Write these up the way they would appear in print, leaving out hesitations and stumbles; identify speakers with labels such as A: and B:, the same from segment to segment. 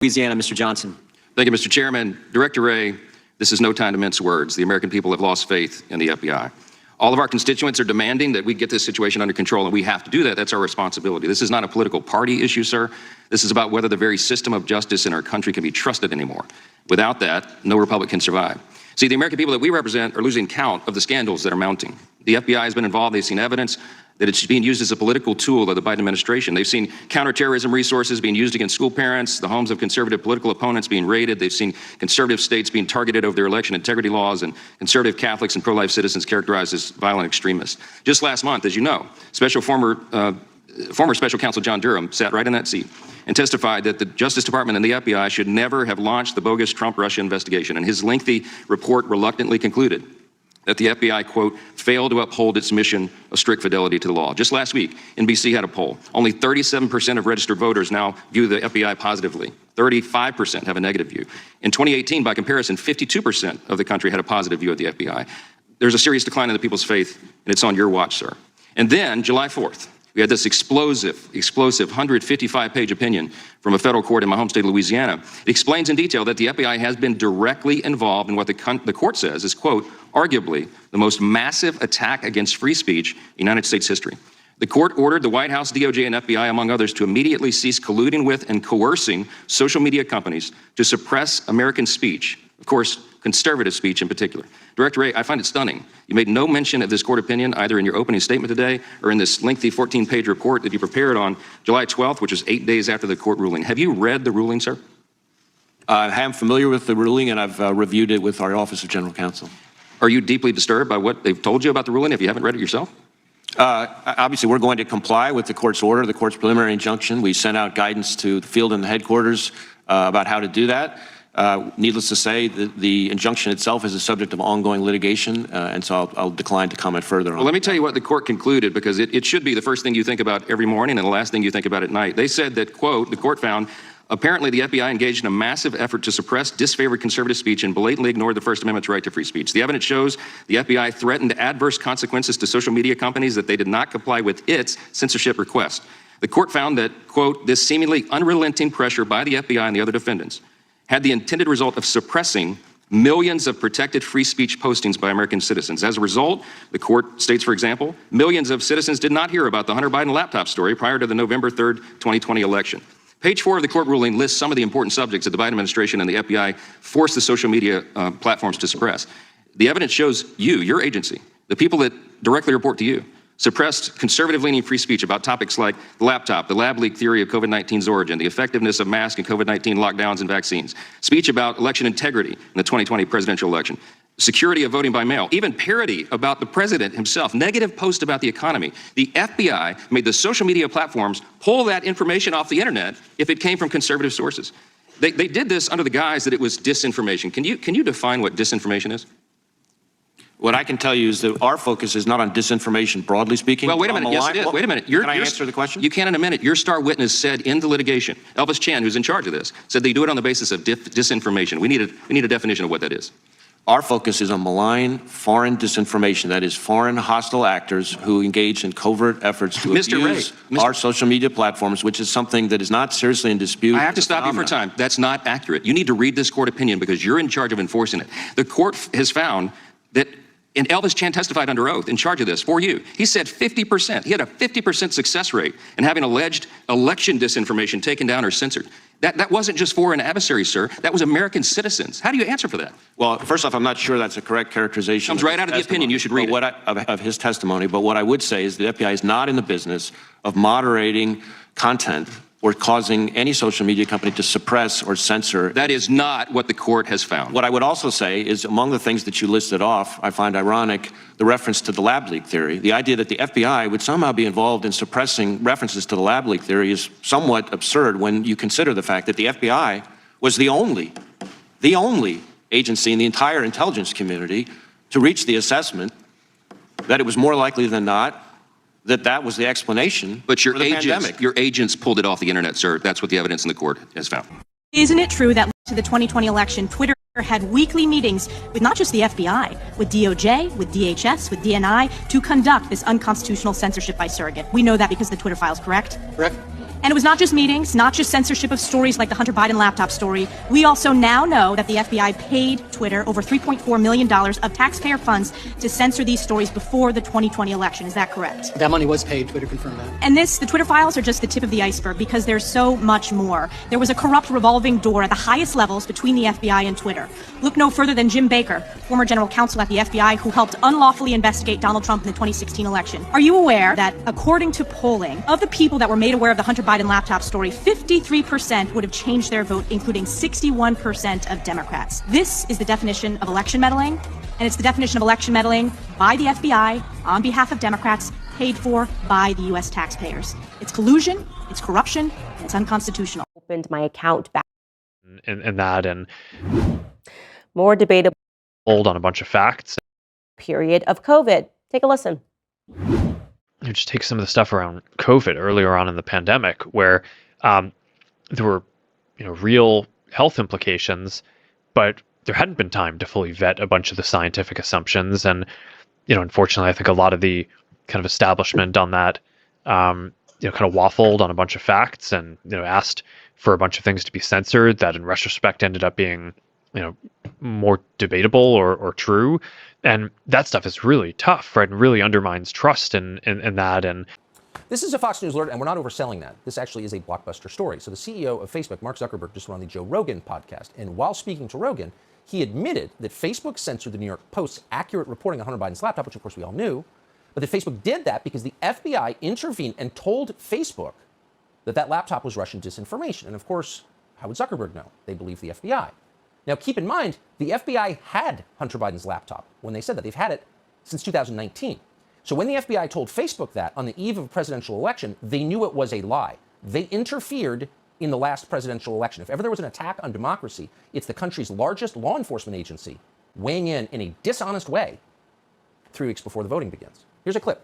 A: Louisiana, Mr. Johnson.
B: Thank you, Mr. Chairman. Director Wray, this is no time to mince words. The American people have lost faith in the FBI. All of our constituents are demanding that we get this situation under control, and we have to do that. That's our responsibility. This is not a political party issue, sir. This is about whether the very system of justice in our country can be trusted anymore. Without that, no republic can survive. See, the American people that we represent are losing count of the scandals that are mounting. The FBI has been involved. They've seen evidence that it's being used as a political tool of the Biden administration. They've seen counterterrorism resources being used against school parents, the homes of conservative political opponents being raided. They've seen conservative states being targeted over their election integrity laws, and conservative Catholics and pro-life citizens characterized as violent extremists. Just last month, as you know, former Special Counsel John Durham sat right in that seat and testified that the Justice Department and the FBI should never have launched the bogus Trump-Russia investigation. And his lengthy report reluctantly concluded that the FBI, quote, failed to uphold its mission of strict fidelity to the law. Just last week, NBC had a poll. Only 37% of registered voters now view the FBI positively. 35% have a negative view. In 2018, by comparison, 52% of the country had a positive view of the FBI. There's a serious decline in the people's faith, and it's on your watch, sir. And then, July 4th, we had this explosive 155-page opinion from a federal court in my home state of Louisiana. It explains in detail that the FBI has been directly involved in what the court says is, quote, arguably the most massive attack against free speech in United States history. The court ordered the White House, DOJ, and FBI, among others, to immediately cease colluding with and coercing social media companies to suppress American speech, of course, conservative speech in particular. Director Wray, I find it stunning. You made no mention of this court opinion either in your opening statement today or in this lengthy 14-page report that you prepared on July 12th, which is 8 days after the court ruling. Have you read the ruling, sir?
C: I am familiar with the ruling, and I've reviewed it with our Office of General Counsel.
B: Are you deeply disturbed by what they've told you about the ruling if you haven't read it yourself?
C: Obviously, we're going to comply with the court's order, the court's preliminary injunction. We sent out guidance to the field and the headquarters about how to do that. Needless to say, the injunction itself is a subject of ongoing litigation, and so I'll decline to comment further on it.
B: Well, let me tell you what the court concluded, because it should be the first thing you think about every morning and the last thing you think about at night. They said that, quote, the court found, apparently the FBI engaged in a massive effort to suppress disfavored conservative speech and blatantly ignored the First Amendment's right to free speech. The evidence shows the FBI threatened adverse consequences to social media companies that they did not comply with its censorship request. The court found that, quote, this seemingly unrelenting pressure by the FBI and the other defendants had the intended result of suppressing millions of protected free speech postings by American citizens. As a result, the court states, for example, millions of citizens did not hear about the Hunter Biden laptop story prior to the November 3rd, 2020 election. Page 4 of the court ruling lists some of the important subjects that the Biden administration and the FBI forced the social media platforms to suppress. The evidence shows your agency, the people that directly report to you, suppressed conservative-leaning free speech about topics like the laptop, the lab leak theory of COVID-19's origin, the effectiveness of masks and COVID-19 lockdowns and vaccines, speech about election integrity in the 2020 presidential election, security of voting by mail, even parody about the president himself, negative posts about the economy. The FBI made the social media platforms pull that information off the internet if it came from conservative sources. They did this under the guise that it was disinformation. Can you define what disinformation is?
C: What I can tell you is that our focus is not on disinformation, broadly speaking.
B: Well, wait a minute. Yes, it is. Wait a minute.
C: Can I answer the question?
B: You can in a minute. Your star witness said in the litigation, Elvis Chan, who's in charge of this, said they do it on the basis of disinformation. We need a definition of what that is.
C: Our focus is on malign foreign disinformation, that is foreign hostile actors who engage in covert efforts to abuse our social media platforms, which is something that is not seriously in dispute.
B: I have to stop you for time. That's not accurate. You need to read this court opinion because you're in charge of enforcing it. The court has found that, and Elvis Chan testified under oath in charge of this for you. He said 50%. He had a 50% success rate in having alleged election disinformation taken down or censored. That wasn't just foreign adversaries, sir. That was American citizens. How do you answer for that?
C: Well, first off, I'm not sure that's a correct characterization.
B: Comes right out of the opinion. You should read it.
C: Of his testimony. But what I would say is the FBI is not in the business of moderating content or causing any social media company to suppress or censor.
B: That is not what the court has found.
C: What I would also say is among the things that you listed off, I find ironic the reference to the lab leak theory. The idea that the FBI would somehow be involved in suppressing references to the lab leak theory is somewhat absurd when you consider the fact that the FBI was the only agency in the entire intelligence community to reach the assessment that it was more likely than not that was the explanation.
B: But your agents pulled it off the internet, sir. That's what the evidence in the court has found.
D: Isn't it true that to the 2020 election, Twitter had weekly meetings with not just the FBI, with DOJ, with DHS, with DNI to conduct this unconstitutional censorship by surrogate? We know that because the Twitter files, correct?
A: Correct.
D: And it was not just meetings, not just censorship of stories like the Hunter Biden laptop story. We also now know that the FBI paid Twitter over $3.4 million of taxpayer funds to censor these stories before the 2020 election. Is that correct?
A: That money was paid. Twitter confirmed that.
D: And the Twitter files are just the tip of the iceberg because there's so much more. There was a corrupt revolving door at the highest levels between the FBI and Twitter. Look no further than Jim Baker, former general counsel at the FBI who helped unlawfully investigate Donald Trump in the 2016 election. Are you aware that according to polling, of the people that were made aware of the Hunter Biden laptop story, 53% would have changed their vote, including 61% of Democrats. This is the definition of election meddling, and it's the definition of election meddling by the FBI on behalf of Democrats, paid for by the U.S. taxpayers. It's collusion, it's corruption, and it's unconstitutional.
E: Opened my account back.
F: And
E: More debatable
F: hold on a bunch of facts.
E: period of COVID. Take a listen.
F: Just take some of the stuff around COVID earlier on in the pandemic, where there were, real health implications, but there hadn't been time to fully vet a bunch of the scientific assumptions. And, unfortunately, I think a lot of the kind of establishment on that, kind of waffled on a bunch of facts and, asked for a bunch of things to be censored that in retrospect ended up being, more debatable or true. And that stuff is really tough, right? And really undermines trust in that. And
G: this is a Fox News alert, and we're not overselling that. This actually is a blockbuster story. So the CEO of Facebook, Mark Zuckerberg, just went on the Joe Rogan podcast. And while speaking to Rogan, he admitted that Facebook censored the New York Post's accurate reporting on Hunter Biden's laptop, which of course we all knew, but that Facebook did that because the FBI intervened and told Facebook that that laptop was Russian disinformation. And of course, how would Zuckerberg know? They believe the FBI. Now, keep in mind, the FBI had Hunter Biden's laptop when they said that. They've had it since 2019. So when the FBI told Facebook that on the eve of a presidential election, they knew it was a lie. They interfered in the last presidential election. If ever there was an attack on democracy, it's the country's largest law enforcement agency weighing in a dishonest way 3 weeks before the voting begins. Here's a clip.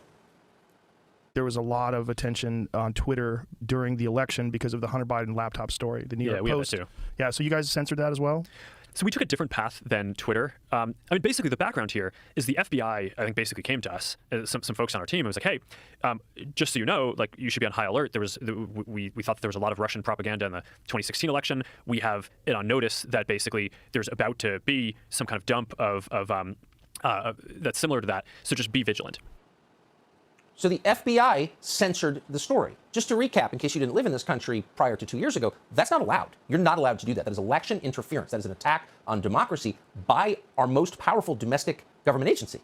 H: There was a lot of attention on Twitter during the election because of the Hunter Biden laptop story. The New York Post.
I: Had that too.
H: Yeah, so you guys censored that as well?
I: So we took a different path than Twitter. Basically the background here is the FBI, I think, basically came to us, some folks on our team, and was like, hey, just so you know, you should be on high alert. We thought that there was a lot of Russian propaganda in the 2016 election. We have it on notice that basically there's about to be some kind of dump of that's similar to that. So just be vigilant.
G: So the FBI censored the story. Just to recap, in case you didn't live in this country prior to 2 years ago, that's not allowed. You're not allowed to do that. That is election interference. That is an attack on democracy by our most powerful domestic government agency.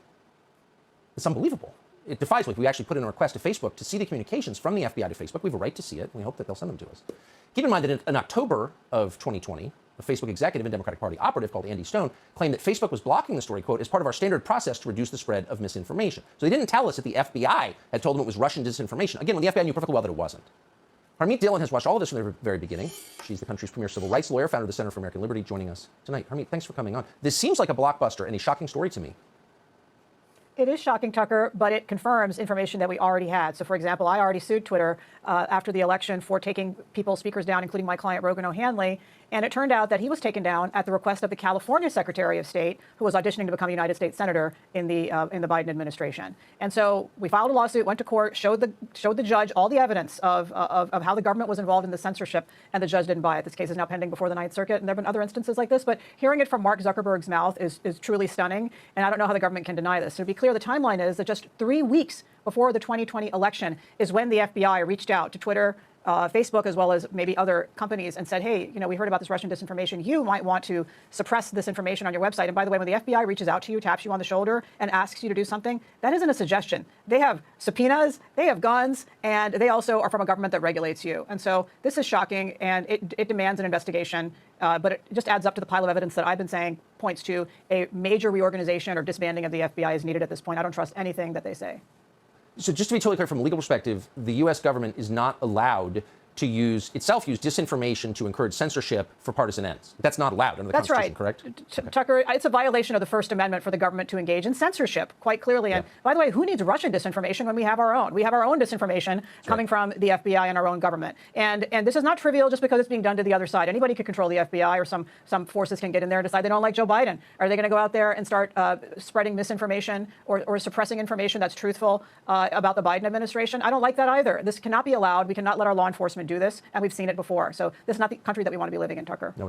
G: It's unbelievable. It defies belief. We actually put in a request to Facebook to see the communications from the FBI to Facebook. We have a right to see it, and we hope that they'll send them to us. Keep in mind that in October of 2020, a Facebook executive and Democratic Party operative called Andy Stone claimed that Facebook was blocking the story, quote, as part of our standard process to reduce the spread of misinformation. So they didn't tell us that the FBI had told them it was Russian disinformation. Again, when the FBI knew perfectly well that it wasn't. Harmeet Dillon has watched all of this from the very beginning. She's the country's premier civil rights lawyer, founder of the Center for American Liberty, joining us tonight. Harmeet, thanks for coming on. This seems like a blockbuster and a shocking story to me.
J: It is shocking, Tucker, but it confirms information that we already had. So, for example, I already sued Twitter after the election for taking people's speakers down, including my client, Rogan O'Hanley. And it turned out that he was taken down at the request of the California Secretary of State, who was auditioning to become a United States Senator in the Biden administration. And so we filed a lawsuit, went to court, showed the judge all the evidence of how the government was involved in the censorship, and the judge didn't buy it. This case is now pending before the Ninth Circuit, and there have been other instances like this. But hearing it from Mark Zuckerberg's mouth is truly stunning, and I don't know how the government can deny this. So to be clear, the timeline is that just 3 weeks before the 2020 election is when the FBI reached out to Twitter, Facebook, as well as maybe other companies, and said, hey, we heard about this Russian disinformation. You might want to suppress this information on your website. And by the way, when the FBI reaches out to you, taps you on the shoulder, and asks you to do something, that isn't a suggestion. They have subpoenas, they have guns, and they also are from a government that regulates you. And so this is shocking, and it demands an investigation. But it just adds up to the pile of evidence that I've been saying points to a major reorganization or disbanding of the FBI is needed at this point. I don't trust anything that they say.
G: So just to be totally clear, from a legal perspective, the U.S. government is not allowed to use disinformation to encourage censorship for partisan ends. That's not allowed under the Constitution, correct?
J: Okay. Tucker, it's a violation of the First Amendment for the government to engage in censorship, quite clearly. Yeah. And by the way, who needs Russian disinformation when we have our own? We have our own disinformation coming from the FBI and our own government. And this is not trivial just because it's being done to the other side. Anybody could control the FBI, or some forces can get in there and decide they don't like Joe Biden. Are they going to go out there and start spreading misinformation or suppressing information that's truthful about the Biden administration? I don't like that either. This cannot be allowed. We cannot let our law enforcement establishment do this, and we've seen it before. So this is not the country that we want to be living in, Tucker.
G: No,